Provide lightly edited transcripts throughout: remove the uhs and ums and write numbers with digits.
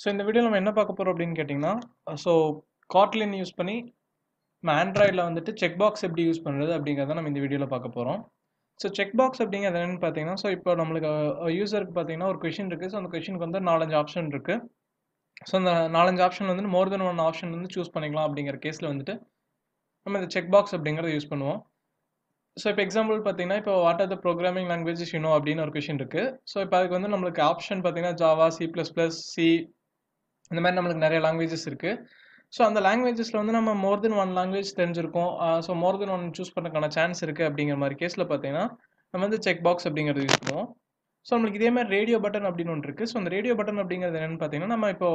So இந்த video நம்ம என்ன பார்க்க போகிறோம் அப்படின்னு கேட்டிங்கன்னா, ஸோ காட்லின் யூஸ் பண்ணி நம்ம ஆண்ட்ராய்டில் வந்துட்டு செக் பாக்ஸ் எப்படி யூஸ் பண்ணுறது அப்படிங்கிறத நம்ம இந்த வீடியோவில் பார்க்க போகிறோம். ஸோ செக் பாக்ஸ் அப்படிங்கிறது என்னென்னு பார்த்தீங்கன்னா, ஸோ இப்போ நம்மளுக்கு யூசருக்கு பார்த்தீங்கன்னா ஒரு கொஷின் இருக்குது. ஸோ அந்த கொஷினுக்கு வந்து 4-5 ஆப்ஷன் இருக்குது. ஸோ அந்த 4-5 ஆப்ஷன் வந்து மோர் தென் ஒன் ஆப்ஷன் வந்து சூஸ் பண்ணிக்கலாம் அப்படிங்கிற கேஸில் வந்துட்டு நம்ம இந்த செக் பாக்ஸ் அப்படிங்கிறத யூஸ் பண்ணுவோம். ஸோ இப்போ எக்ஸாம்பிள் பார்த்தீங்கன்னா, இப்போ what are the programming languages அப்படின்னு ஒரு கொஷின் இருக்குது. ஸோ இப்போ அதுக்கு வந்து நம்மளுக்கு ஆப்ஷன் பார்த்தீங்கன்னா ஜாவா, C++, C இந்த மாதிரி நம்மளுக்கு நிறைய லாங்குவேஜஸ் இருக்குது. ஸோ அந்த லாங்குவேஜஸில் வந்து நம்ம மோர் தென் ஒன் லாங்குவேஜ் தெரிஞ்சிருக்கோம். ஸோ மோர் தென் ஒன் சூஸ் பண்ணுறதுக்கான சான்ஸ் இருக்குது அப்படிங்கிற மாதிரி கேஸில் பார்த்தீங்கன்னா நம்ம வந்து செக் பாக்ஸ் அப்படிங்கிறது யூஸ் பண்ணுவோம். ஸோ நம்மளுக்கு இதே மாதிரி ரேடியோ பட்டன் அப்படின்னு ஒன்று இருக்குது. ஸோ அந்த ரேடியோ பட்டன் அப்படிங்கிறது என்னென்னு பார்த்தீங்கன்னா, நம்ம இப்போ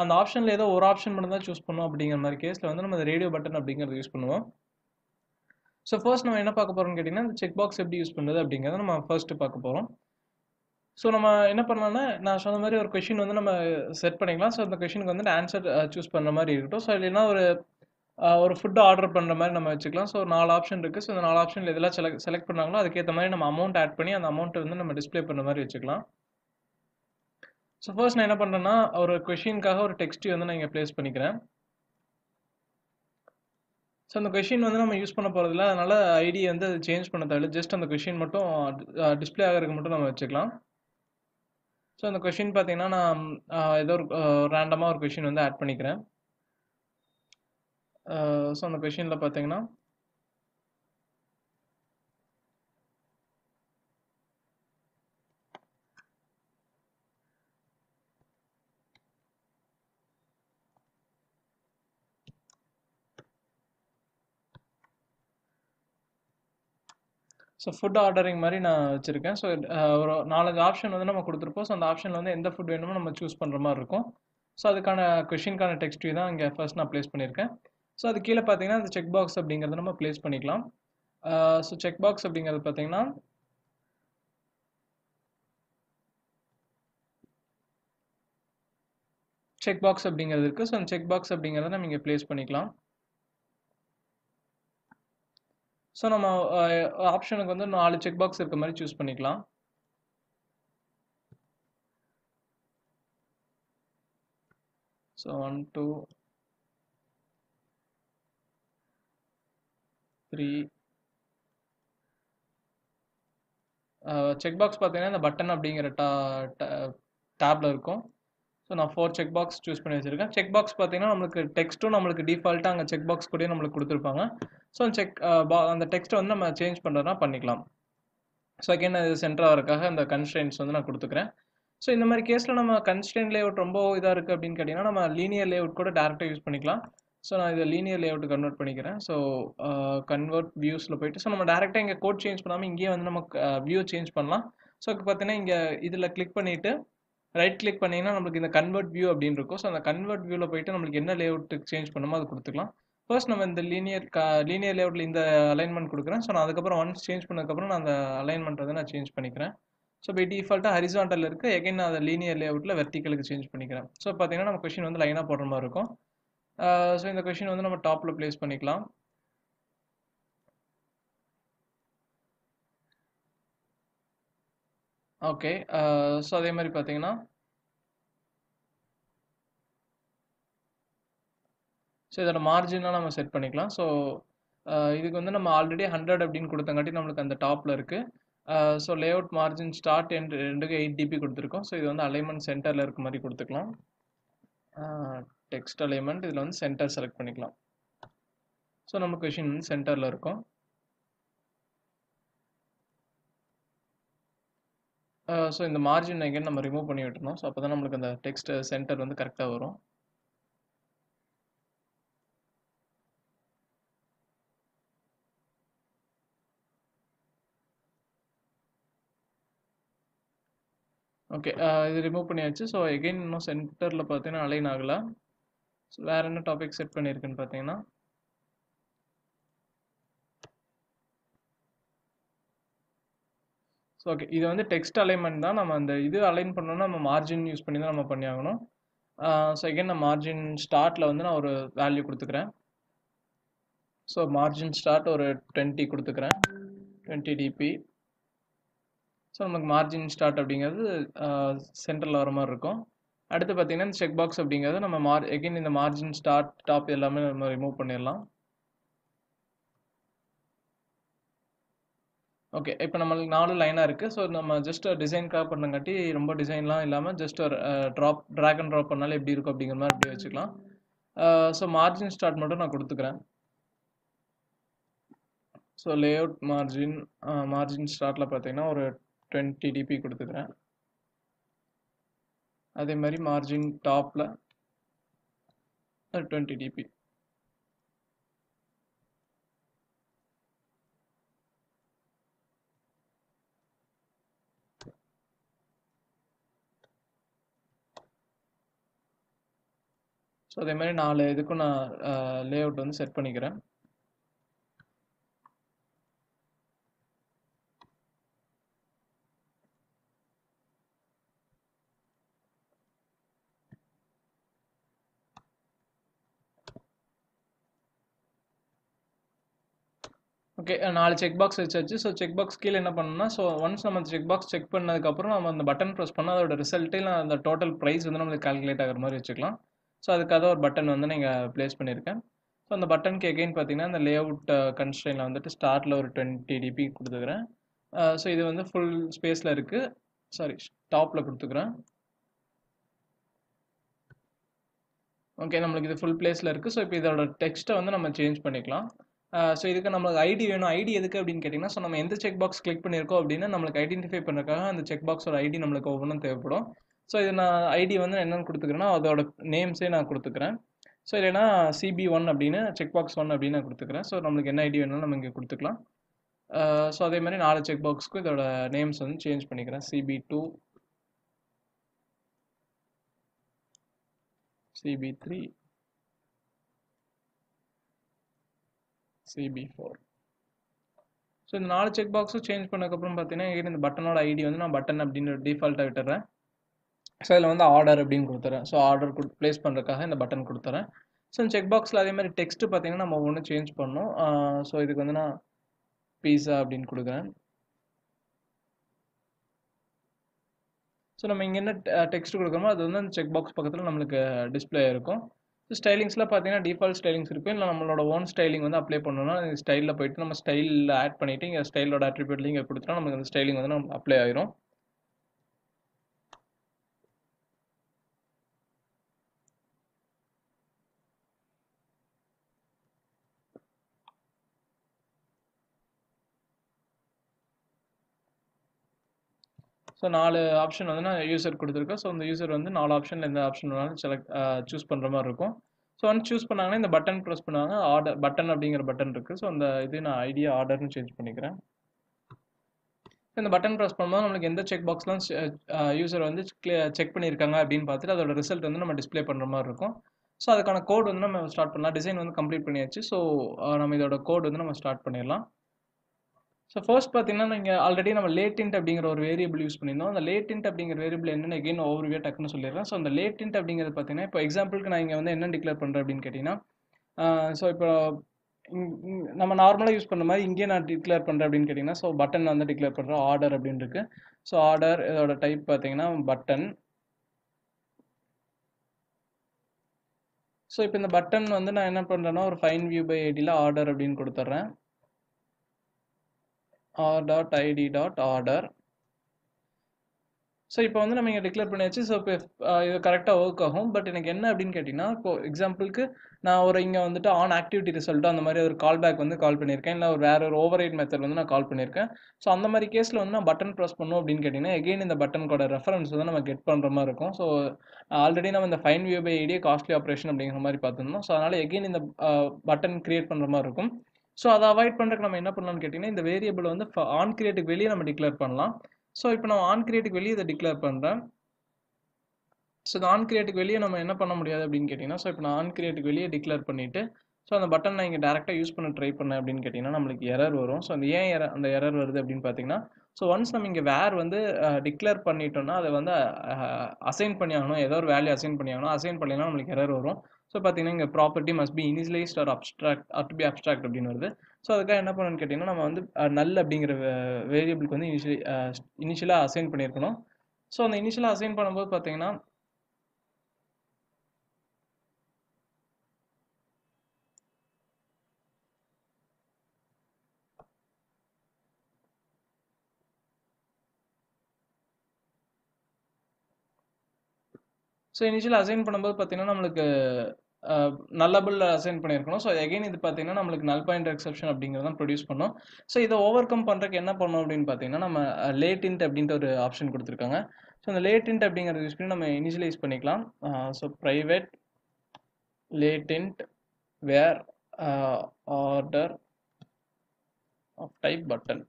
அந்த ஆப்ஷனில் ஏதோ ஒரு ஆப்ஷன் மட்டும் தான் சூஸ் பண்ணோம் அப்படிங்கிற மாதிரி கேஸில் வந்து நம்ம அந்த ரேடியோ பட்டன் அப்படிங்கிறது யூஸ் பண்ணுவோம். ஸோ ஃபர்ஸ்ட் நம்ம என்ன பார்க்க போகிறோம்னு கேட்டிங்கன்னா, இந்த செக் பாக்ஸ் எப்படி யூஸ் பண்ணுறது அப்படிங்கிறத நம்ம ஃபர்ஸ்ட்டு பார்க்க போகிறோம். ஸோ நம்ம என்ன பண்ணலாம்னா, நான் சொன்ன மாதிரி ஒரு கொஷின் வந்து நம்ம செட் பண்ணிக்கலாம். ஸோ அந்த கொஷினுக்கு வந்து ஆன்சர் சூஸ் பண்ணுற மாதிரி இருக்கட்டும். ஸோ இல்லைன்னா ஒரு ஃபுட் ஆர்டர் பண்ணுற மாதிரி நம்ம வச்சுக்கலாம். ஸோ 4 ஆப்ஷன் இருக்குது. ஸோ இந்த 4 ஆப்ஷனில் எதெல்லாம் செலக்ட் பண்ணாங்களோ அதுக்கேற்ற மாதிரி நம்ம அமௌண்ட் ஆட் பண்ணி அந்த அமௌண்ட்டை வந்து நம்ம டிஸ்பிளே பண்ணுற மாதிரி வச்சுக்கலாம். ஸோ ஃபர்ஸ்ட் நான் என்ன பண்ணுறேன்னா, ஒரு கொஷினுக்காக ஒரு டெக்ஸ்ட் வந்து நான் இங்கே ப்ளேஸ் பண்ணிக்கிறேன். ஸோ அந்த கொஷின் வந்து நம்ம யூஸ் பண்ண போகிறதில்ல, அதனால் ஐடி வந்து அது சேஞ்ச் பண்ண தேவையில்ல. ஜஸ்ட் அந்த கொஷின் மட்டும் டிஸ்பிளே ஆகிறதுக்கு மட்டும் நம்ம வச்சுக்கலாம். ஸோ அந்த கொஷின் பார்த்தீங்கன்னா, நான் ஏதோ ஒரு ரேண்டமாக ஒரு கொஷின் வந்து ஆட் பண்ணிக்கிறேன். ஸோ அந்த கொஷினில் பார்த்தீங்கன்னா ஸோ ஃபுட் ஆர்டரிங் மாதிரி நான் வச்சுருக்கேன். ஸோ ஒரு 4-5 ஆப்ஷன் வந்து நம்ம கொடுத்துருப்போம். ஸோ அந்த ஆப்ஷனில் வந்து எந்த ஃபுட் வேணுமோ நம்ம சூஸ் பண்ணுற மாதிரி இருக்கும். ஸோ அதுக்கான கொஷினுக்கான டெக்ஸ்ட் தான் இங்கே ஃபர்ஸ்ட் நான் ப்ளேஸ் பண்ணியிருக்கேன். ஸோ அது கீழே பார்த்தீங்கன்னா அந்த செக் பாக்ஸ் அப்படிங்கிறத நம்ம ப்ளேஸ் பண்ணிக்கலாம். ஸோ செக் பாக்ஸ் அப்படிங்கிறது பார்த்தீங்கன்னா செக் பாக்ஸ் அப்படிங்கிறது இருக்குது. ஸோ அந்த செக் பாக்ஸ் அப்படிங்கிறத நம்ம இங்கே ப்ளேஸ் பண்ணிக்கலாம். ஸோ நம்ம ஆப்ஷனுக்கு வந்து 4 செக் பாக்ஸ் இருக்க மாதிரி சூஸ் பண்ணிக்கலாம். ஸோ 1, 2, 3 செக் பாக்ஸ் பார்த்தீங்கன்னா இந்த பட்டன் அப்படிங்கிற டேப்ல இருக்கும். ஸோ நான் 4 செக் பாக்ஸ் சூஸ் பண்ணி வச்சுருக்கேன். செக் பாக்ஸ் பார்த்தீங்கன்னா நம்மளுக்கு டெக்ஸ்ட்டும் நம்மளுக்கு டிஃபால்ட்டாக அங்கே செக் பாக்ஸ் கூட நம்மளுக்கு கொடுத்துருப்பாங்க. ஸோ அந்த டெக்ஸ்ட்டை வந்து நம்ம சேஞ்ச் பண்ணுறதுனா பண்ணிக்கலாம். ஸோ அகைன் அது சென்டராக வரக்காக அந்த கன்ஸ்ட்ரெயின்ஸ் வந்து நான் கொடுத்துக்கிறேன். ஸோ இந்த மாதிரி கேஸில் நம்ம கன்ஸ்ட்ரெயின் லேஅவுட் ரொம்ப இதாக இருக்குது அப்படின்னு கேட்டிங்கன்னா நம்ம லீனியர் லேஅவுட் கூட டேரெக்டாக யூஸ் பண்ணிக்கலாம். ஸோ நான் இதை லீனியர் லேஅவுட் கன்வெர்ட் பண்ணிக்கிறேன். ஸோ கன்வெர்ட் வியூஸில் போயிட்டு ஸோ நம்ம டேரெக்டாக இங்கே கோட் சேஞ்ச் பண்ணாமல் இங்கேயே வந்து நம்ம வியூ சேஞ்ச் பண்ணலாம். ஸோ இப்போ பார்த்தீங்கன்னா இங்கே இதில் கிளிக் பண்ணிவிட்டு ரைட் கிளிக் பண்ணிங்கன்னா நம்மளுக்கு இந்த கன்வெர்ட் வியூ அப்படின்னு இருக்கும். ஸோ அந்த கன்வெர்ட் வியூவில் போயிட்டு நம்மளுக்கு என்ன லேஅவுட்டுக்கு சேஞ்ச் பண்ணுமோ அது கொடுத்துக்கலாம். ஃபர்ஸ்ட் நம்ம இந்த லீனியர் லேஅவுட்டில் இந்த அலைன்மெண்ட் கொடுக்குறேன். ஸோ நான் அதுக்கப்புறம் ஒன்ஸ் சேஞ்ச் பண்ணதுக்கப்புறம் நான் அந்த அலைன்மெண்ட் வந்து நான் சேஞ்ச் பண்ணிக்கிறேன். ஸோ பை டிஃபால்ட்டாக ஹரிசாண்டல் இருக்குது. எகைன் நான் அதை லீனியர் லேஅவுட்டில் வெர்டிக்கலுக்கு சேஞ்ச் பண்ணிக்கிறேன். ஸோ பார்த்தீங்கன்னா நம்ம கொஷின் வந்து லைனாக போடுற மாதிரி இருக்கும். ஸோ இந்த கொஷின் வந்து நம்ம டாப்பில் ப்ளேஸ் பண்ணிக்கலாம். ஓகே. ஸோ அதே மாதிரி பார்த்தீங்கன்னா ஸோ இதோட மார்ஜினாக நம்ம செட் பண்ணிக்கலாம். ஸோ இதுக்கு வந்து நம்ம ஆல்ரெடி 100 அப்படின்னு கொடுத்தங்காட்டி நம்மளுக்கு அந்த டாப்பில் இருக்குது. ஸோ லேஅவுட் மார்ஜின் ஸ்டார்ட் ரெண்டுக்கு 8 dp கொடுத்துருக்கோம். ஸோ இது வந்து அலைன்மெண்ட் சென்டரில் இருக்க மாதிரி கொடுத்துக்கலாம். டெக்ஸ்ட் அலைன்மெண்ட் இதில் வந்து சென்டர் செலக்ட் பண்ணிக்கலாம். ஸோ நம்ம கொஷின் வந்து சென்டரில் இருக்கும். ஸோ இந்த மார்ஜின் எகைன் நம்ம ரிமூவ் பண்ணி விட்டுருந்தோம். ஸோ அப்போ தான் நம்மளுக்கு அந்த டெக்ஸ்ட் சென்டர் வந்து கரெக்டாக வரும். ஓகே. இது ரிமூவ் பண்ணியாச்சு. ஸோ எகைன் இன்னும் சென்டரில் பார்த்தீங்கன்னா அலைன் ஆகலை. ஸோ வேறு என்ன டாபிக் செட் பண்ணியிருக்குன்னு பார்த்தீங்கன்னா ஸோ ஓகே இது வந்து டெக்ஸ்ட் அலைன்மெண்ட் தான். நம்ம அந்த இது அலைன் பண்ணோம்னா நம்ம மார்ஜின் யூஸ் பண்ணி தான் நம்ம பண்ணி ஆகணும். ஸோ எகைன் நான் மார்ஜின் ஸ்டார்ட்டில் வந்து நான் ஒரு வேல்யூ கொடுத்துக்கிறேன். ஸோ மார்ஜின் ஸ்டார்ட் ஒரு 20 கொடுத்துக்கிறேன். 20 dp. ஸோ நமக்கு மார்ஜின் ஸ்டார்ட் அப்படிங்கிறது சென்டரில் வர மாதிரி இருக்கும். அடுத்து பார்த்தீங்கன்னா இந்த செக் பாக்ஸ் அப்படிங்கிறது நம்ம எகைன் இந்த மார்ஜின் ஸ்டார்ட் டாப் எல்லாமே நம்ம ரிமூவ் பண்ணிடலாம். ஓகே, இப்போ நம்மளுக்கு 4 லைனாக இருக்குது. ஸோ நம்ம ஜஸ்ட் டிசைனுக்காக பண்ணங்காட்டி ரொம்ப டிசைன்லாம் இல்லாமல் ஜஸ்ட் ஒரு ட்ராக் அண்ட் ட்ராப் பண்ணாலும் எப்படி இருக்கும் அப்படிங்கிற மாதிரி அப்படி வச்சுக்கலாம். ஸோ மார்ஜின் ஸ்டார்ட் மட்டும் நான் கொடுத்துக்கிறேன். ஸோ லேஅவுட் மார்ஜின் ஸ்டார்ட்டில் பார்த்தீங்கன்னா ஒரு 20 dp கொடுத்துக்கிறேன். அதே மாதிரி மார்ஜின் டாப்பில் 20 dp. ஸோ அதே மாதிரி 4 இதுக்கும் நான் லேஅவுட் வந்து செட் பண்ணிக்கிறேன். ஓகே, 4 செக் பாக்ஸ் வச்சாச்சு. ஸோ செக் பாக்ஸ் கீழே என்ன பண்ணணும்னா, ஸோ ஒன்ஸ் நம்ம செக் பாக்ஸ் செக் பண்ணதுக்கப்புறம் நம்ம அந்த பட்டன் ப்ரெஸ் பண்ணால் அதோட ரிசல்ட்டே அந்த டோட்டல் ப்ரைஸ் வந்து நம்மளுக்கு கால்குலேட் ஆகிற மாதிரி வச்சுக்கலாம். ஸோ அதுக்காக ஒரு பட்டன் வந்து நீங்கள் ப்ளேஸ் பண்ணியிருக்கேன். ஸோ அந்த பட்டனுக்கு எகைன் பார்த்தீங்கன்னா இந்த லேஅவுட் கன்ஸ்ட்ரெயினில் வந்துட்டு ஸ்டார்ட்டில் ஒரு 20 dp கொடுத்துக்கிறேன். ஸோ இது வந்து ஃபுல் ஸ்பேஸில் இருக்குது, சாரி டாப்பில் கொடுத்துக்கிறேன். ஓகே, நம்மளுக்கு இது ஃபுல் பிளேஸில் இருக்குது. ஸோ இப்போ இதோட டெக்ஸ்ட்டை வந்து நம்ம சேஞ்ச் பண்ணிக்கலாம். ஸோ இதுக்கு நம்மளுக்கு ஐடி வேணும். ஐடி எதுக்கு அப்படின்னு கேட்டிங்கன்னா, ஸோ நம்ம எந்த செக் பாக்ஸ் கிளிக் பண்ணியிருக்கோம் அப்படின்னு நம்மளுக்கு ஐடென்டிஃபை பண்ணுறதுக்காக அந்த செக் பாக்ஸோட ஐடி நம்மளுக்கு ஒவ்வொன்றும் தேவைப்படும். ஸோ இது நான் ஐடி வந்து என்னென்னு கொடுத்துக்கிறேன்னா அதோட நேம்ஸே நான் கொடுத்துக்கிறேன். ஸோ இல்லைன்னா CB1 அப்படின்னு செக் பாக்ஸ் 1 அப்படின்னு நான் கொடுத்துக்கிறேன். ஸோ நம்மளுக்கு என்ன ஐடி வேணும்னு நம்ம இங்கே கொடுத்துக்கலாம். ஸோ அதே மாதிரி 4 செக் பாக்ஸ்க்கும் இதோட நேம்ஸ் வந்து சேஞ்ச் பண்ணிக்கிறேன். CB2, CB3, CB4. ஸோ இந்த 4 செக் பாக்ஸும் சேஞ்ச் பண்ணதுக்கப்புறம் பார்த்தீங்கன்னா இந்த பட்டனோட ஐடி வந்து நான் பட்டன் அப்படின்னு டிஃபால்ட்டாக விட்டுறேன். ஸோ இதில் வந்து ஆர்டர் அப்படின்னு கொடுத்துறேன். ஸோ ஆர்டர் ப்ளேஸ் பண்ணுறதுக்காக இந்த பட்டன் கொடுத்துறேன். ஸோ இந்த செக் பாக்ஸில் அதே மாதிரி டெக்ஸ்ட்டு பார்த்தீங்கன்னா நம்ம ஒன்று சேஞ்ச் பண்ணணும். ஸோ இதுக்கு வந்து நான் பீஸா அப்படின்னு கொடுக்குறேன். ஸோ நம்ம இங்கே என்ன டெக்ஸ்ட் கொடுக்குறோமோ அது வந்து அந்த செக் பாக்ஸ் பக்கத்தில் நம்மளுக்கு டிஸ்பிளே இருக்கும். ஸோ ஸ்டைலிங்ஸில் பார்த்தீங்கன்னா டிஃபால்ட் ஸ்டைலிங்ஸ் இருக்கும். இல்லை நம்மளோட ஓன் ஸ்டைலிங் வந்து அப்ளை பண்ணணும்னா ஸ்டைலில் போயிட்டு நம்ம ஸ்டைலில் ஆட் பண்ணிவிட்டு இங்கே ஸ்டைலோட அட்ரிபியூட்லையும் இங்கே கொடுத்தா நமக்கு அந்த ஸ்டைலிங் வந்து நம்ம அப்ளை ஆயிரும். ஸோ 4 ஆப்ஷன் வந்து நான் யூசர் கொடுத்துருக்கேன். ஸோ அந்த யூசர் வந்து 4 ஆப்ஷனில் எந்த ஆப்ஷன் வேணாலும் சூஸ் பண்ணுற மாதிரி இருக்கும். ஸோ வந்து சூஸ் பண்ணாங்கன்னா இந்த பட்டன் ப்ரெஸ் பண்ணாங்க ஆர்டர் பட்டன் அப்படிங்கிற பட்டன் இருக்குது. ஸோ அந்த இது நான் ஐடியா ஆர்டர்னு சேஞ்ச் பண்ணிக்கிறேன். இந்த பட்டன் ப்ரெஸ் பண்ணும்போது நம்மளுக்கு எந்த செக் பாக்ஸ்லாம் யூசர் வந்து செக் பண்ணியிருக்காங்க அப்படின்னு பார்த்துட்டு அதோட ரிசல்ட் வந்து நம்ம டிஸ்பிளே பண்ணுற மாதிரி இருக்கும். ஸோ அதுக்கான கோட் வந்து நம்ம ஸ்டார்ட் பண்ணலாம். டிசைன் வந்து கம்ப்ளீட் பண்ணியாச்சு. ஸோ நம்ம இதோட கோட் வந்து நம்ம ஸ்டார்ட் பண்ணிடலாம். ஸோ ஃபர்ஸ்ட் பார்த்தீங்கன்னா நீங்கள் ஆல்ரெடி நம்ம லேட்டென்ட் அப்படிங்கிற ஒரு வேரியபிள் யூஸ் பண்ணியிருந்தோம். அந்த லேட்டென்ட் அப்படிங்கிற வேரியபிள் என்னென்னு எகைன் ஓவர்வியூ டக்குன்னு சொல்லிடுறேன். ஸோ அந்த லேட்டென்ட் அப்படிங்கிறது பார்த்தீங்கன்னா இப்போ எக்ஸாம்பிளுக்கு நான் இங்கே வந்து என்ன டிக்ளேர் பண்ணுறேன் அப்படின்னு கேட்டிங்கன்னா, ஸோ இப்போ நம்ம நார்மலாக யூஸ் பண்ணுற மாதிரி இங்கே நான் டிக்ளேர் பண்ணுறேன் அப்படின்னு கேட்டிங்கன்னா, ஸோ பட்டன் வந்து டிக்ளேர் பண்ணுறேன் ஆர்டர் அப்படின்னு இருக்கு. ஸோ ஆர்டர் இதோட டைப் பார்த்தீங்கன்னா பட்டன். ஸோ இப்போ இந்த பட்டன் வந்து நான் என்ன பண்ணுறேன்னா ஒரு ஃபைன் வியூ பை ஐடியில் ஆர்டர் அப்படின்னு கொடுத்துட்றேன். r.id.order. ஸோ இப்போ வந்து நம்ம இங்கே டிக்ளேர் பண்ணியாச்சு. ஸோ இப்போ இது கரெக்டாக ஒர்க் ஆகும். பட் எனக்கு என்ன அப்படின்னு கேட்டிங்கன்னா, இப்போ எக்ஸாம்பிளுக்கு நான் ஒரு இங்கே வந்துட்டு ஆன் ஆக்டிவிட்டி ரிசல்ட்டோ அந்த மாதிரி ஒரு கால் பேக் வந்து கால் பண்ணியிருக்கேன். இல்லை ஒரு வேறு ஒரு ஓவர்ரைட் மெத்தட் வந்து நான் கால் பண்ணியிருக்கேன். ஸோ அந்த மாதிரி கேஸில் வந்து நான் பட்டன் ப்ரெஸ் பண்ணோம் அப்படின்னு கேட்டிங்கன்னா எகெயின் இந்த பட்டனோட ரெஃபரன்ஸ் வந்து நம்ம கெட் பண்ணுற மாதிரி இருக்கும். ஸோ ஆல்ரெடி நம்ம இந்த find view by ID costly operation அப்படிங்கிற மாதிரி பார்த்துருந்தோம். ஸோ அதனால் எகெயின் இந்த பட்டன் கிரியேட் பண்ணுற மாதிரி இருக்கும். ஸோ அதை அவாய்ட் பண்ணுறதுக்கு நம்ம என்ன பண்ணலாம்னு கேட்டிங்கன்னா இந்த வேரியபிள் வந்து ஆன் கிரியேட்டுக்கு வெளியே நம்ம டிக்ளேர் பண்ணலாம். ஸோ இப்போ நான் ஆன் கிரியேட்டுக்கு வெளியே இதை டிக்ளேர் பண்ணுறேன். ஸோ இந்த ஆன் கிரியேட்டுக்கு வெளியே நம்ம என்ன பண்ண முடியாது அப்படின்னு கேட்டிங்கன்னா, ஸோ இப்போ நான் ஆன் கிரியேட்டுக்கு வெளியே டிக்ளேர் பண்ணிவிட்டு ஸோ அந்த பட்டன் நான் இங்கே டேரெக்டாக யூஸ் பண்ண ட்ரை பண்ணேன் அப்படின்னு கேட்டிங்கன்னா நம்மளுக்கு எரர் வரும். ஸோ அந்த ஏன் அந்த எரர் வருது அப்படின்னு பார்த்தீங்கன்னா, ஸோ ஒன்ஸ் நம்ம இங்கே வேர் வந்து டிக்ளேர் பண்ணிட்டோம்னா அதை வந்து அசைன் பண்ணி ஆகணும். ஏதோ ஒரு வேல்யூ அசைன் பண்ணி ஆகணும். அசைன் பண்ணலைன்னா நம்மளுக்கு எரர் வரும். ஸோ பார்த்தீங்கன்னா இங்கே property must be initialised or abstract அப்படின்னு வருது. ஸோ அதுக்காக என்ன பண்ணணும்னு கேட்டிங்கன்னா நம்ம வந்து நல் அப்படிங்கிற வேரியபிளுக்கு வந்து இனிஷியலாக அசைன் பண்ணியிருக்கணும். ஸோ அந்த இனிஷியலாக அசைன் பண்ணும்போது பார்த்தீங்கன்னா ஸோ இனிஷியல் அசைன் பண்ணும்போது பார்த்தீங்கன்னா நம்மளுக்கு நல்லபிள் அசைன் பண்ணியிருக்கணும். ஸோ எகைன் இது பார்த்தீங்கன்னா நம்மளுக்கு நல் பாயிண்ட் எக்ஸெப்ஷன் அப்படிங்கிறத ப்ரொடியூஸ் பண்ணோம். ஸோ இதை ஓவர் கம் பண்ணுறதுக்கு என்ன பண்ணோம் அப்படின்னு பார்த்தீங்கன்னா நம்ம லேட் இன்ட் அப்படின்ற ஒரு ஆப்ஷன் கொடுத்துருக்காங்க. ஸோ அந்த லேட் இன்ட் அப்படிங்கிறத யூஸ் பண்ணி நம்ம இனிஷியலைஸ் பண்ணிக்கலாம். So private late int var order of type button.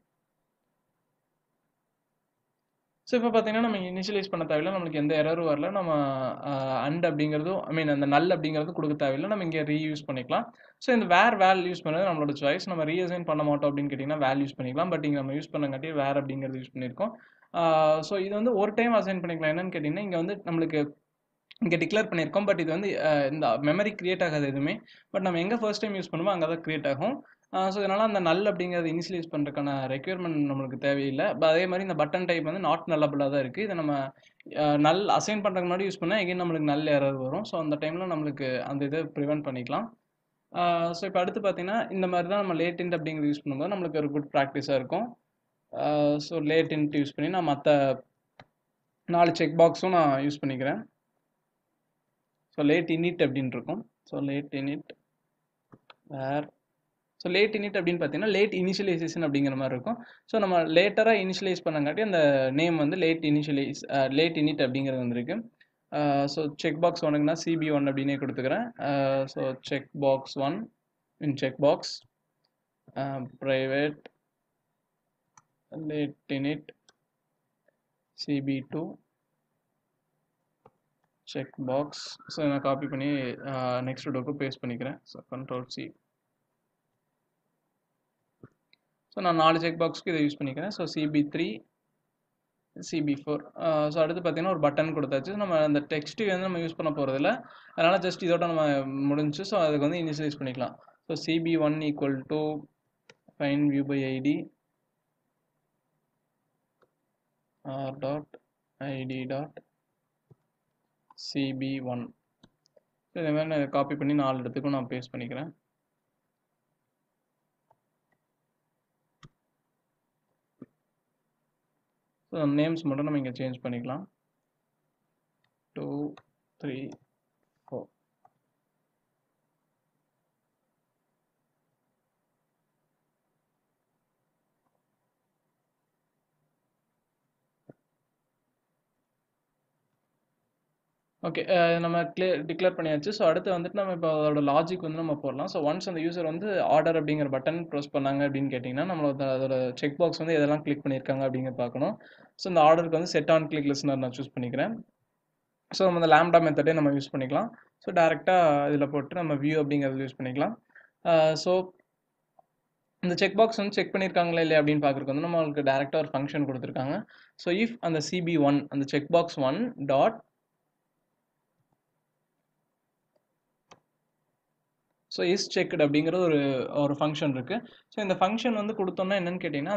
So இப்போ பார்த்தீங்கன்னா நம்ம இனிஷியலைஸ் பண்ண தேவையில்லை, நம்மளுக்கு எந்த எரரும் வரல. நம்ம அண்ட் அப்படிங்கிறதும் அந்த நல் அப்படிங்கிறது கொடுக்க தேவையில்லை, நம்ம இங்கே ரீயூஸ் பண்ணிக்கலாம். ஸோ இந்த வேல் யூஸ் பண்ணது நம்மளோட சாய்ஸ். நம்ம ரீஅசைன் பண்ண மாட்டோம் அப்படின்னு கேட்டிங்கன்னா வேல் யூஸ் பண்ணிக்கலாம். பட் இங்கே நம்ம யூஸ் பண்ணங்காட்டி வேர் அப்படிங்கிறது யூஸ் பண்ணியிருக்கோம். ஸோ இது வந்து ஒரு டைம் அசைன் பண்ணிக்கலாம். என்னன்னு கேட்டிங்கன்னா இங்கே வந்து நம்மளுக்கு இங்கே டிக்ளேர் பண்ணியிருக்கோம். பட் இது வந்து இந்த மெமரி கிரியேட் ஆகாது எதுவுமே. பட் நம்ம எங்கே ஃபர்ஸ்ட் டைம் யூஸ் பண்ணுமோ அங்கே தான் கிரியேட் ஆகும். ஸோ இதனால் அந்த நல் அப்படிங்கிறது இனிஷியலைஸ் பண்ணுறதுக்கான ரெக்யர்மெண்ட் நம்மளுக்கு தேவையில்லை. அதே மாதிரி இந்த பட்டன் டைப் வந்து நாட் நல்லபிளாக தான் இருக்குது. இதை நம்ம நல் அசைன் பண்ணுறதுக்கு முன்னாடி யூஸ் பண்ணால் எகைன் நம்மளுக்கு நல்ல எரர் வரும். ஸோ அந்த டைமில் நம்மளுக்கு அந்த இதை ப்ரிவென்ட் பண்ணிக்கலாம். ஸோ இப்போ அடுத்து பார்த்தீங்கன்னா இந்த மாதிரி தான் நம்ம லேட் இன்ட் அப்படிங்கிறது யூஸ் பண்ணும்போது நம்மளுக்கு ஒரு குட் ப்ராக்டிஸாக இருக்கும். ஸோ லேட் இன்ட் யூஸ் பண்ணி நான் மற்ற 4 செக் பாக்ஸும் நான் யூஸ் பண்ணிக்கிறேன். ஸோ லேட் இனிட் அப்படின்னு இருக்கும். ஸோ லேட் இனிட் வேர். ஸோ லேட் இனிட் அப்படின்னு பார்த்தீங்கன்னா லேட் இனிஷியலைசேஷன் அப்படிங்கிற மாதிரி இருக்கும். ஸோ நம்ம லேட்டராக இனிஷியலைஸ் பண்ணங்காட்டி அந்த நேம் வந்து லேட் இனிட் அப்படிங்கிறது வந்துருக்கு. ஸோ செக் பாக்ஸ் ஒன்றுக்குன்னா CB1 அப்படின்னே கொடுத்துக்கிறேன். ஸோ செக் பாக்ஸ் 1 இன் check box private late init CB2 check box. So நான் காப்பி பண்ணி நெக்ஸ்ட் டோக்கு பேஸ்ட் பண்ணிக்கிறேன். So Ctrl+C. ஸோ நான் 4 செக் பாக்ஸ்க்கு இதை யூஸ் பண்ணிக்கிறேன். So CB3 CB4. ஸோ அடுத்து பார்த்தீங்கன்னா ஒரு பட்டன் கொடுத்தாச்சு. நம்ம அந்த டெக்ஸ்ட் வந்து நம்ம யூஸ் பண்ண போகிறதில்ல, அதனால் ஜஸ்ட் இதோட நம்ம முடிஞ்சு. ஸோ அதுக்கு வந்து இனிஷியலைஸ் பண்ணிக்கலாம். So CB1 equal to find view by ID r dot id dot CB1. So இதே மாதிரி நான் காப்பி பண்ணி 4 இடத்துக்கும் நான் பேஸ்ட் பண்ணிக்கிறேன். ஸோ நேம்ஸ் மட்டும் நம்ம இங்கே சேஞ்ச் பண்ணிக்கலாம். 2 3 4. ஓகே, நம்ம டிக்ளேர் பண்ணியாச்சு. ஸோ அடுத்து வந்துட்டு நம்ம இப்போ அதோட லாஜிக் வந்து நம்ம போடலாம். ஸோ ஒன்ஸ் அந்த யூசர் வந்து ஆர்டர் அப்படிங்கிற பட்டன் ப்ரெஸ் பண்ணாங்க அப்படின்னு கேட்டிங்கன்னா நம்மளோட அதோட செக் பாக்ஸ் வந்து எதெல்லாம் கிளிக் பண்ணியிருக்காங்க அப்படிங்கிறத பார்க்கணும். ஸோ இந்த ஆர்டருக்கு வந்து செட் ஆன் கிளிக் லிஸ்னர் நான் சூஸ் பண்ணிக்கிறேன். ஸோ நம்ம இந்த லாம்டா மெத்தடே நம்ம யூஸ் பண்ணிக்கலாம். ஸோ டேரெக்டாக இதில் போட்டு நம்ம வியூ அப்படிங்கிறது யூஸ் பண்ணிக்கலாம். ஸோ இந்த செக் பாக்ஸ் வந்து செக் பண்ணியிருக்காங்களா இல்லையா அப்படின்னு பார்க்குறதுக்கு வந்து நம்மளுக்கு டேரெக்டாக ஒரு ஃபங்க்ஷன் கொடுத்துருக்காங்க. ஸோ இஃப் அந்த CB1 அந்த check box 1 dot so is checked அப்படிங்கிறது ஒரு ஃபங்க்ஷன் இருக்குது. ஸோ இந்த ஃபங்க்ஷன் வந்து கொடுத்தோம்னா என்னன்னு கேட்டிங்கன்னா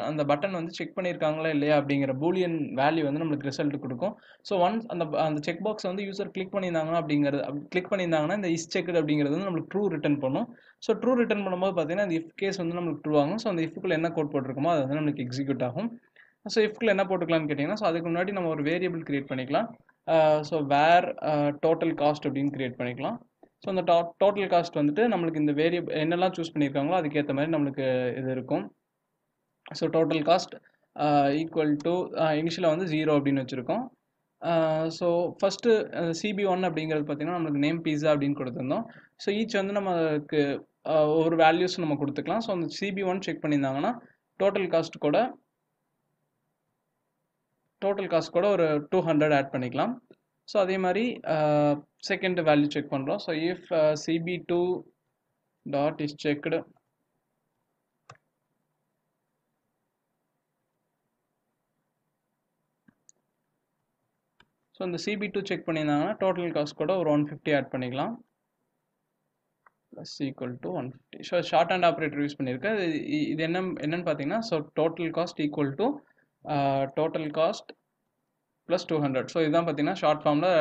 அந்த பட்டன் வந்து செக் பண்ணியிருக்காங்களா இல்லையா அப்படிங்கிற பூலியன் வேல்யூ வந்து நம்மளுக்கு ரிசல்ட் கொடுக்கும். ஸோ ஒன்ஸ் அந்த செக் பாக்ஸ் வந்து யூசர் கிளிக் பண்ணியிருந்தாங்கன்னா இந்த இஸ் செக்டு அப்படிங்கிறது வந்து நம்மளுக்கு ட்ரூ ரிட்டர்ன் பண்ணும். ஸோ ட்ரூ ரிட்டர்ன் பண்ணும்போது பார்த்தீங்கன்னா அந்த இஃப் கேஸ் வந்து நம்மளுக்கு ட்ரூ ஆகும். ஸோ அந்த இஃப்குள்ளே என்ன கோட் போட்டிருக்கோமோ அது வந்து நம்மளுக்கு எக்ஸிக்யூட் ஆகும். ஸோ இஃப்குள்ளே என்ன போட்டுக்கலாம்னு கேட்டிங்கன்னா ஸோ அதுக்கு முன்னாடி நம்ம ஒரு வேரியபிள் கிரியேட் பண்ணிக்கலாம். ஸோ வேர் டோட்டல் காஸ்ட் அப்படின்னு கிரியேட் பண்ணிக்கலாம். ஸோ அந்த டோட்டல் காஸ்ட் வந்துட்டு நம்மளுக்கு இந்த வேரியபிள் என்னெல்லாம் சூஸ் பண்ணியிருக்காங்களோ அதுக்கேற்ற மாதிரி நம்மளுக்கு இது இருக்கும். So total cost equal to இனிஷியலாக வந்து 0 அப்படின்னு வச்சுருக்கோம். ஸோ ஃபஸ்ட்டு CB1 அப்படிங்கிறது பார்த்திங்கன்னா நம்மளுக்கு நேம் பீஸா அப்படின்னு கொடுத்துருந்தோம். ஸோ ஈச் வந்து நம்மளுக்கு ஒரு வேல்யூஸ் நம்ம கொடுத்துக்கலாம். ஸோ அந்த CB1 செக் பண்ணியிருந்தாங்கன்னா டோட்டல் காஸ்ட் கூட ஒரு 200 ஆட் பண்ணிக்கலாம். ஸோ அதே மாதிரி செகண்ட் வேல்யூ செக் பண்ணுறோம். So if CB2 dot is checked so இந்த CB2 செக் பண்ணியிருந்தாங்கன்னா டோட்டல் காஸ்ட் கூட ஒரு 150 ஆட் பண்ணிக்கலாம். Plus equal to 150. So short hand operator use பண்ணியிருக்கேன். இது என்னன்னு பார்த்தீங்கன்னா so total cost equal to total cost plus 200. So இதுதான் பார்த்தீங்கன்னா ஷார்ட் ஃபார்மில்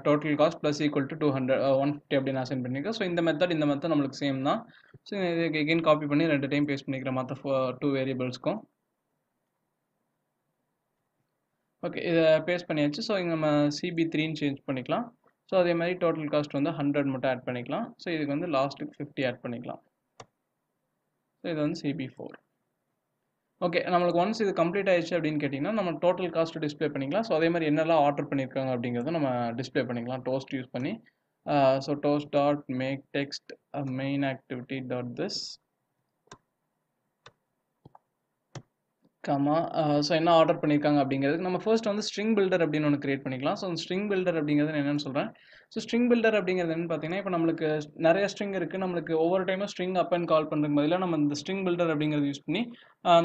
total cost plus equal to 150 அப்படின்னு நான் சென்ட் பண்ணியிருக்கேன். ஸோ இந்த மெத்தட் நம்மளுக்கு சேம் தான். ஸோ இதுக்கு எகெயின் காப்பி பண்ணி 2 டைம் பேஸ்ட் பண்ணிக்கிறேன் மற்ற 2 வேரியபிள்ஸ்க்கும். ஓகே, இதை பேஸ்ட் பண்ணியாச்சு. ஸோ இங்கே நம்ம CB3ன்னு சேஞ்ச் பண்ணிக்கலாம். ஸோ அதே மாதிரி டோட்டல் காஸ்ட் வந்து 100 மட்டும் ஆட் பண்ணிக்கலாம். ஸோ இதுக்கு வந்து லாஸ்ட்டுக்கு 50 ஆட் பண்ணிக்கலாம். ஸோ இது வந்து CB4. ஓகே, நம்மளுக்கு ஒன்ஸ் இது கம்ப்ளீட் ஆயிடுச்சு அப்படின்னு கேட்டிங்கன்னா நம்ம டோட்டல் காஸ்ட் டிஸ்பிளே பண்ணிக்கலாம். ஸோ அதே மாதிரி என்னெல்லாம் ஆர்டர் பண்ணியிருக்காங்க அப்படிங்கிறத நம்ம டிஸ்பிளே பண்ணிக்கலாம் டோஸ்ட் யூஸ் பண்ணி. So toast dot make text main activity dot this comma. So என்ன ஆர்டர் பண்ணியிருக்காங்க அப்படிங்கிறதுக்கு நம்ம ஃபர்ஸ்ட் வந்து ஸ்ட்ரிங் பில்டர் அப்படின்னு ஒன்று கிரியேட் பண்ணிக்கலாம். ஸோ ஸ்ட்ரிங் பில்டர் அப்படிங்கிறது என்னென்னு சொல்கிறேன். ஸோ ஸ்ட்ரிங் பில்டர் அப்படிங்கிறது என்னன்னு பார்த்தீங்கன்னா, இப்போ நம்மளுக்கு நிறைய ஸ்ட்ரிங் இருக்குது. நம்மளுக்கு ஒவ்வொரு டைமும் ஸ்ட்ரிங் அப் அண்ட் கால் பண்ணுறதுக்கு பதிலாக நம்ம இந்த ஸ்ட்ரிங் பில்டர் அப்படிங்கிறது யூஸ் பண்ணி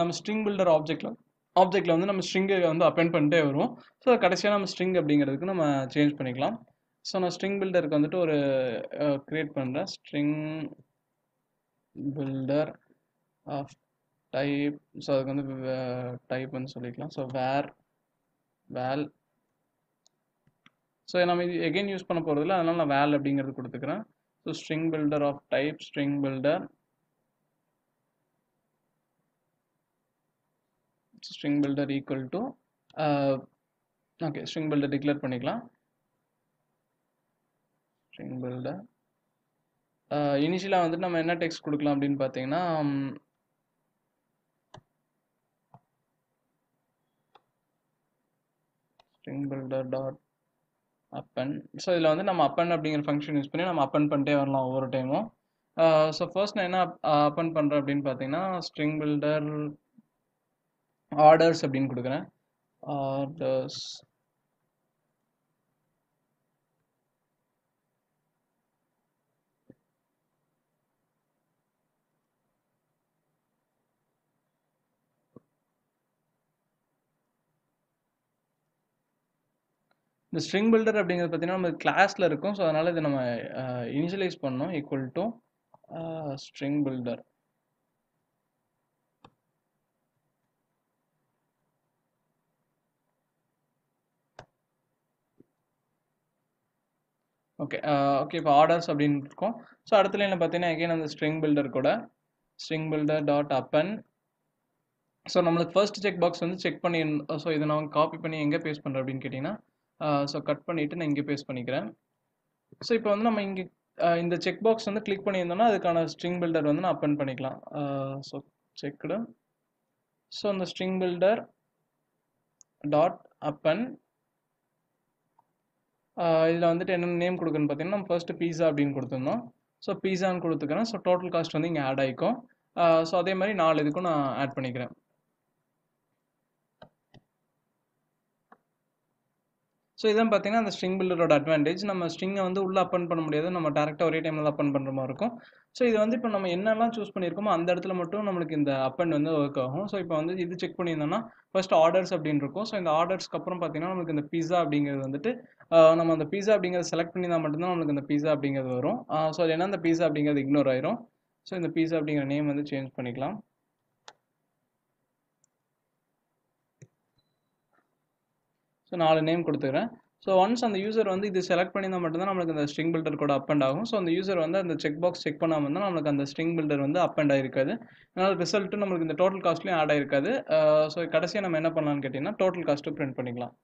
நம்ம ஸ்ட்ரிங் பில்டர் ஆப்ஜெக்ட்டில் வந்து நம்ம ஸ்ட்ரிங்கை வந்து அப்பெண்ட் பண்ணிட்டே வருவோம். ஸோ கடைசியாக நம்ம ஸ்ட்ரிங் அப்படிங்கிறதுக்கு நம்ம சேஞ்ச் பண்ணிக்கலாம். ஸோ நான் ஸ்ட்ரிங் பில்டருக்கு வந்துட்டு ஒரு கிரியேட் பண்ணுறேன். String builder of type. So அதுக்கு வந்து டைப் வந்து சொல்லிக்கலாம். ஸோ வேல். ஸோ நம்ம இது எகெயின் யூஸ் பண்ண போகிறதில்ல, அதனால நான் வேல் அப்படிங்கிறது கொடுத்துக்கிறேன். So string builder of type string builder equal to okay, string builder declare பண்ணிக்கலாம். ஸ்ட்ரிங் பில்டர் இனிஷியலாக வந்துட்டு நம்ம என்ன டெக்ஸ்ட் கொடுக்கலாம் அப்படின்னு பார்த்தீங்கன்னா, string builder dot append. So இதில் வந்து நம்ம append அப்படிங்கிற ஃபங்க்ஷன் யூஸ் பண்ணி நம்ம append பண்ணிட்டே வரலாம் ஒவ்வொரு டைமும். ஸோ ஃபர்ஸ்ட் நான் என்ன append பண்ணுறேன் அப்படின்னு பார்த்தீங்கன்னா, string builder orders அப்படின்னு கொடுக்குறேன். orders இந்த ஸ்ட்ரிங் பில்டர் அப்படிங்கிறது பார்த்தீங்கன்னா நம்ம கிளாஸில் இருக்கும். ஸோ அதனால் இதை நம்ம இனிஷியலைஸ் பண்ணோம். Equal to string builder. Okay இப்போ ஆர்டர்ஸ் அப்படின்னு இருக்கும். ஸோ அடுத்த லைனில் பார்த்தீங்கன்னா எகைன் அந்த ஸ்ட்ரிங் பில்டர் கூட string builder dot append. So நம்மளுக்கு ஃபர்ஸ்ட் செக் பாக்ஸ் வந்து செக் பண்ணி, ஸோ இதை நான் காப்பி பண்ணி எங்கே பேஸ்ட் பண்ணுறேன் அப்படின்னு கேட்டிங்கன்னா, ஸோ கட் பண்ணிவிட்டு நான் இங்கே பேஸ்ட் பண்ணிக்கிறேன். ஸோ இப்போ வந்து நம்ம இங்கே இந்த செக் பாக்ஸ் வந்து கிளிக் பண்ணியிருந்தோம்னா அதுக்கான ஸ்ட்ரிங் பில்டர் வந்து நான் அப்பன் பண்ணிக்கலாம். So checked. ஸோ அந்த ஸ்ட்ரிங் பில்டர் டாட் அப்பன் இதில் வந்துட்டு என்னென்ன நேம் கொடுக்குன்னு பார்த்தீங்கன்னா, நம்ம ஃபர்ஸ்ட் பீஸா அப்படின்னு கொடுத்துருந்தோம். ஸோ பீஸான்னு கொடுத்துக்கிறேன். ஸோ டோட்டல் காஸ்ட் வந்து இங்கே ஆட் ஆகிக்கும். ஸோ அதே மாதிரி 4 இதுக்கும் நான் ஆட் பண்ணிக்கிறேன். ஸோ இதான் பார்த்தீங்கன்னா அந்த ஸ்ட்ரிங் பில்டரோட அட்வான்டேஜ். நம்ம ஸ்ட்ரிங்கை வந்து உள்ளே அப்பன் பண்ண முடியாது, நம்ம டேரெக்டாக ஒரே டைமில் அப்பன் பண்ணுற மாதிரி இருக்கும். ஸோ இது வந்து இப்போ நம்ம என்னெல்லாம் சூஸ் பண்ணியிருக்கோமோ அந்த இடத்துல மட்டும் நம்மளுக்கு இந்த அப்பன் வந்து ஒர்க் ஆகும். ஸோ இப்போ வந்து இது செக் பண்ணியிருந்தோம்னா ஃபர்ஸ்ட் ஆர்டர்ஸ் அப்படின்னு இருக்கும். ஸோ இந்த ஆர்டர்ஸ்க்கு அப்புறம் பார்த்தீங்கன்னா நம்மளுக்கு இந்த பீஸா அப்படிங்கிறது வந்துட்டு நம்ம அந்த பீஸா அப்படிங்கிறத செலக்ட் பண்ணி தான் மட்டும்தான் நம்மளுக்கு இந்த பீஸா அப்படிங்கிறது வரும். ஸோ அது என்ன, அந்த பீஸா அப்படிங்கிறது இக்னோர் ஆயிரும். ஸோ இந்த பீஸா அப்படிங்கிற நேம் வந்து சேஞ்ச் பண்ணிக்கலாம். ஸோ 4 நேம் கொடுத்துக்கிறேன். ஸோ ஒன்ஸ் அந்த யூசர் வந்து இது செலக்ட் பண்ணியிருந்தால் மட்டும்தான் நம்மளுக்கு அந்த ஸ்ட்ரிங் பில்டர் கூட அப்பண்ட் ஆகும். ஸோ அந்த யூசர் வந்து அந்த செக் பாக்ஸ் செக் பண்ணாமல் இருந்தால் நம்மளுக்கு அந்த ஸ்ட்ரிங் பில்டர் வந்து அப்பண்ட் ஆகிருக்காது. அதனால் ரிசல்ட்டு நம்மளுக்கு இந்த டோட்டல் காஸ்ட்லையும் ஆட் ஆகிருக்காது. ஸோ கடைசியாக நம்ம என்ன பண்ணலாம்னு கேட்டிங்கன்னா டோட்டல் காஸ்ட்டு பிரிண்ட் பண்ணிக்கலாம்.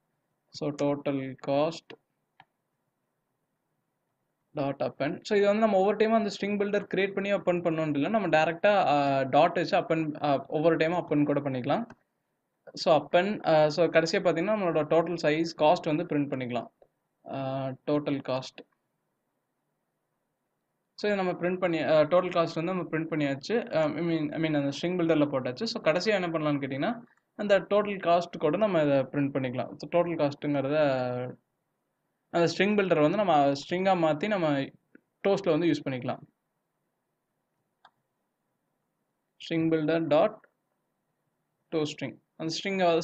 So total cost dot append. So இது வந்து நம்ம ஒவ்வொரு டைமும் அந்த ஸ்ட்ரிங் பில்டர் கிரியேட் பண்ணி அப்பன் பண்ணணும்னு இல்லை, நம்ம டேரெக்டாக டாட் வச்சு அப்பன் ஒவ்வொரு டைமும் அப்பன் கூட பண்ணிக்கலாம். ஸோ அப்பன் ஸோ கடைசியாக பார்த்தீங்கன்னா நம்மளோட டோட்டல் சைஸ் காஸ்ட் வந்து பிரிண்ட் பண்ணிக்கலாம். Total cost. ஸோ இதை நம்ம பிரிண்ட் பண்ணி டோட்டல் காஸ்ட் வந்து நம்ம பிரிண்ட் பண்ணியாச்சு. ஐ மீன் அந்த ஸ்ட்ரிங் பில்டரில் போட்டாச்சு. ஸோ கடைசியாக என்ன பண்ணலாம்னு கேட்டிங்கன்னா அந்த டோட்டல் காஸ்ட் கூட நம்ம இதை பிரிண்ட் பண்ணிக்கலாம். ஸோ டோட்டல் காஸ்ட்டுங்கிறத அந்த ஸ்ட்ரிங் பில்டர் வந்து நம்ம ஸ்ட்ரிங்காக மாற்றி நம்ம டோஸ்ட்டில் வந்து யூஸ் பண்ணிக்கலாம். ஸ்ட்ரிங் பில்டர் டாட் டோஸ்ட் ஸ்ட்ரிங், அந்த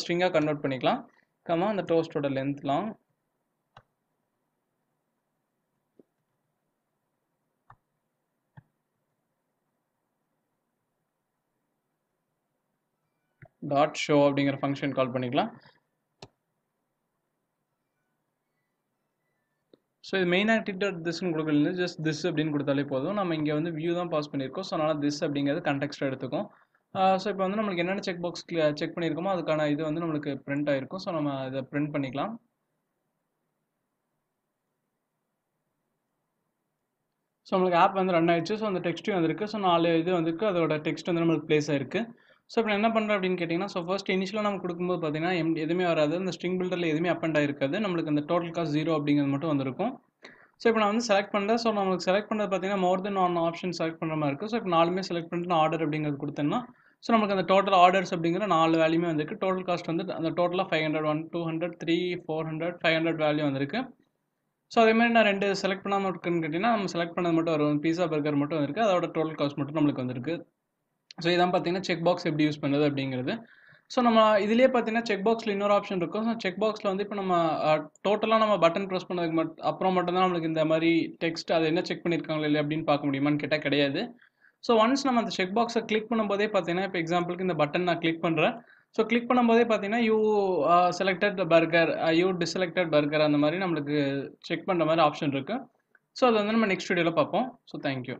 ஸ்ட்ரிங்காக கன்வெர்ட் பண்ணிக்கலாம். கமா அந்த டோஸ்ட்டோட லென்த் லாங் டாட் ஷோ அப்படிங்கிற ஃபங்க்ஷன் கால் பண்ணிக்கலாம். ஸோ இது மெயின் ஆக்டிவிட்டி திஸ்ன்னு கொடுக்கல, ஜஸ்ட் திஸ் அப்படின்னு கொடுத்தாலே போதும். நம்ம இங்கே வந்து வியூ தான் பாஸ் பண்ணியிருக்கோம். ஸோ அதனால் திஸ் அப்படிங்கிறது கண்டெக்ஸ்ட் எடுத்துக்கும். ஸோ இப்போ வந்து நம்மளுக்கு என்னென்ன செக் பாக்ஸ் செக் பண்ணியிருக்கோமோ அதுக்கான இது வந்து நம்மளுக்கு பிரிண்ட் ஆயிருக்கும். ஸோ நம்ம இதை பிரிண்ட் பண்ணிக்கலாம். ஸோ நம்மளுக்கு ஆப் வந்து ரன் ஆயிடுச்சு. ஸோ அந்த டெக்ஸ்ட்டும் வந்திருக்கு. ஸோ 4 இது வந்திருக்கு. அதோட டெக்ஸ்ட் வந்து நம்மளுக்கு ப்ளேஸ் ஆயிருக்கு. ஸோ இப்போ என்ன பண்ணுறேன் அப்படின்னு கேட்டிங்கன்னா, ஸோ ஃபர்ஸ்ட் இனிஷியலாக நம்ம கொடுக்கும்போது பார்த்தீங்கன்னா எதுவுமே வராது. அந்த ஸ்ட்ரிங் பில்டரில் எதுவுமே அப்பண்ட் ஆயிருக்காது. நம்மளுக்கு அந்த டோட்டல் காஸ்ட் 0 அப்படிங்கிறது மட்டும் வந்திருக்கும். ஸோ இப்போ நான் வந்து செலக்ட் பண்ணுறேன். ஸோ நம்மளுக்கு செலக்ட் பண்ணுறது பார்த்தீங்கன்னா மோர் தென் 1 ஆப்ஷன் செலக்ட் பண்ணுற மாதிரி இருக்குது. ஸோ இப்போ 4மே செலக்ட் பண்ணிட்டு நான் ஆர்டர் அப்படிங்கிறது கொடுத்தேன்னா, ஸோ நமக்கு அந்த டோட்டல் ஆர்டர்ஸ் அப்படிங்கிற 4 வேல்யூமே வந்திருக்கு. டோட்டல் காஸ்ட் வந்து அந்த டோட்டலாக 500, 1, 200, 3, 400, 500 வேல்யூ வந்திருக்கு. ஸோ அதே மாதிரி நான் 2 செலக்ட் பண்ணாமல் இருக்குன்னு கேட்டிங்கன்னா, நம்ம செலக்ட் பண்ணது மட்டும் வரும். பீஸா பர்கர் மட்டும் வந்திருக்கு. அதோட டோட்டல் காஸ்ட் மட்டும் நம்மளுக்கு வந்திருக்கு. ஸோ இதான் பார்த்தீங்கன்னா செக் பாக்ஸ் எப்படி யூஸ் பண்ணுறது அப்படிங்கிறது. ஸோ நம்ம இதுலேயே பார்த்தீங்கன்னா செக் பாக்ஸில் இன்னொரு ஆப்ஷன் இருக்கும். ஸோ செக் பாக்ஸில் வந்து இப்போ நம்ம டோட்டலாக நம்ம பட்டன் ப்ரெஸ் பண்ணதுக்கு அப்புறம் மட்டும்தான் நம்மளுக்கு இந்த மாதிரி டெக்ஸ்ட் அது என்ன செக் பண்ணியிருக்காங்களா இல்லை அப்படின்னு பார்க்க முடியுமான்னு கேட்டால் கிடையாது. ஸோ ஒன்ஸ் நம்ம அந்த செக் பாக்ஸை கிளிக் பண்ணும்போதே பார்த்தீங்கன்னா, இப்போ எக்ஸாம்பிளுக்கு இந்த பட்டன் நான் கிளிக் பண்ணுறேன். ஸோ கிளிக் பண்ணும்போதே பார்த்தீங்கன்னா you selected burger, you deselected burger அந்த மாதிரி நம்மளுக்கு செக் பண்ணுற மாதிரி ஆப்ஷன் இருக்குது. ஸோ அது வந்து நம்ம நெக்ஸ்ட் வீடியோவில் பார்ப்போம். So thank you.